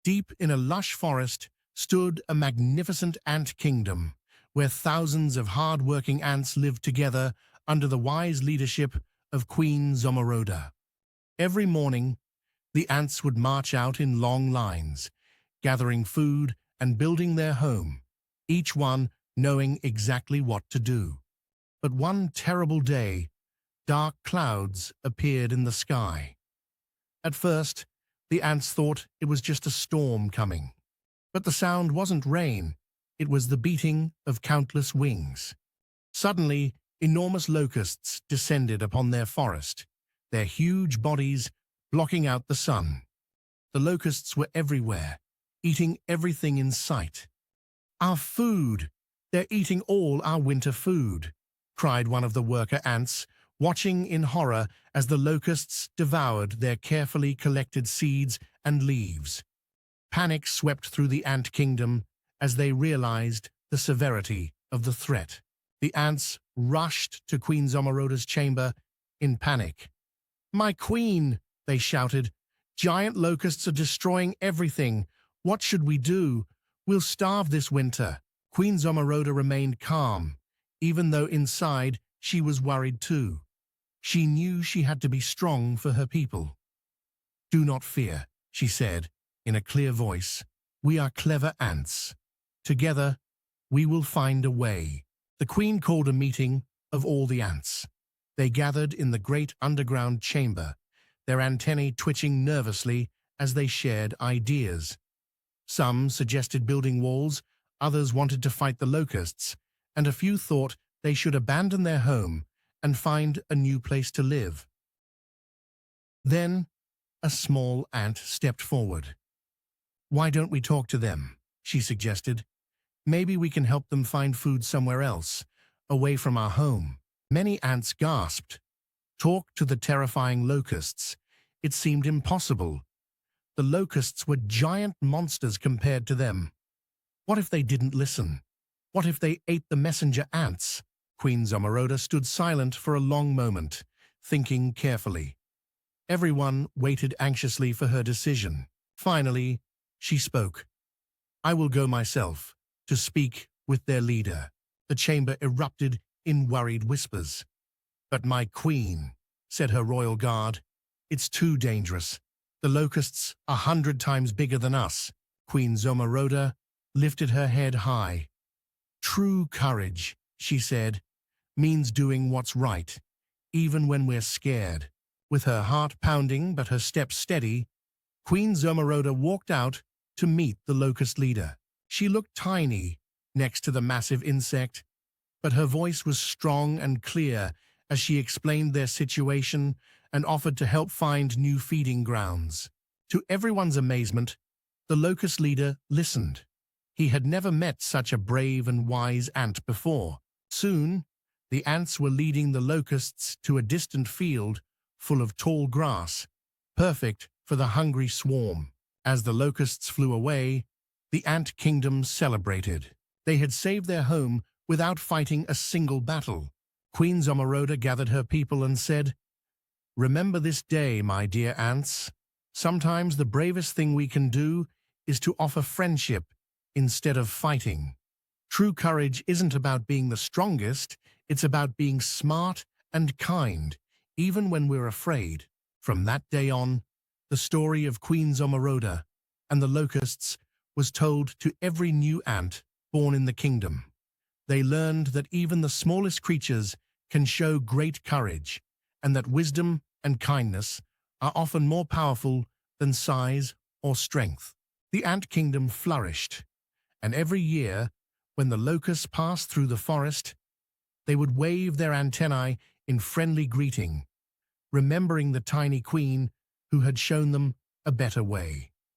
Deep in a lush forest stood a magnificent ant kingdom, where thousands of hard-working ants lived together under the wise leadership of Queen Zomoroda. Every morning, the ants would march out in long lines, gathering food and building their home, each one knowing exactly what to do. But one terrible day, dark clouds appeared in the sky. At first, the ants thought it was just a storm coming. But the sound wasn't rain, it was the beating of countless wings. Suddenly, enormous locusts descended upon their forest, their huge bodies blocking out the sun. The locusts were everywhere, eating everything in sight. "Our food! They're eating all our winter food!" cried one of the worker ants, watching in horror as the locusts devoured their carefully collected seeds and leaves. Panic swept through the ant kingdom as they realized the severity of the threat. The ants rushed to Queen Zomoroda's chamber in panic. "My queen!" they shouted. "Giant locusts are destroying everything. What should we do? We'll starve this winter." Queen Zomoroda remained calm, even though inside she was worried too. She knew she had to be strong for her people. "Do not fear," she said in a clear voice. "We are clever ants. Together, we will find a way." The queen called a meeting of all the ants. They gathered in the great underground chamber, their antennae twitching nervously as they shared ideas. Some suggested building walls, others wanted to fight the locusts, and a few thought they should abandon their home and find a new place to live. Then, a small ant stepped forward. "Why don't we talk to them?" she suggested. "Maybe we can help them find food somewhere else, away from our home." Many ants gasped. Talk to the terrifying locusts. It seemed impossible. The locusts were giant monsters compared to them. What if they didn't listen? What if they ate the messenger ants? Queen Zomoroda stood silent for a long moment, thinking carefully. Everyone waited anxiously for her decision. Finally, she spoke. "I will go myself to speak with their leader." The chamber erupted in worried whispers. "But my queen," said her royal guard, "it's too dangerous. The locusts are 100 times bigger than us." Queen Zomoroda lifted her head high. "True courage," she said, "means doing what's right, even when we're scared." With her heart pounding but her steps steady, Queen Zomoroda walked out to meet the locust leader. She looked tiny next to the massive insect, but her voice was strong and clear as she explained their situation and offered to help find new feeding grounds. To everyone's amazement, the locust leader listened. He had never met such a brave and wise ant before. Soon, the ants were leading the locusts to a distant field full of tall grass, perfect for the hungry swarm. As the locusts flew away, the ant kingdom celebrated. They had saved their home without fighting a single battle. Queen Zomoroda gathered her people and said, "Remember this day, my dear ants. Sometimes the bravest thing we can do is to offer friendship instead of fighting. True courage isn't about being the strongest, it's about being smart and kind, even when we're afraid." From that day on, the story of Queen Zomoroda and the locusts was told to every new ant born in the kingdom. They learned that even the smallest creatures can show great courage, and that wisdom and kindness are often more powerful than size or strength. The ant kingdom flourished, and every year, when the locusts passed through the forest, they would wave their antennae in friendly greeting, remembering the tiny queen who had shown them a better way.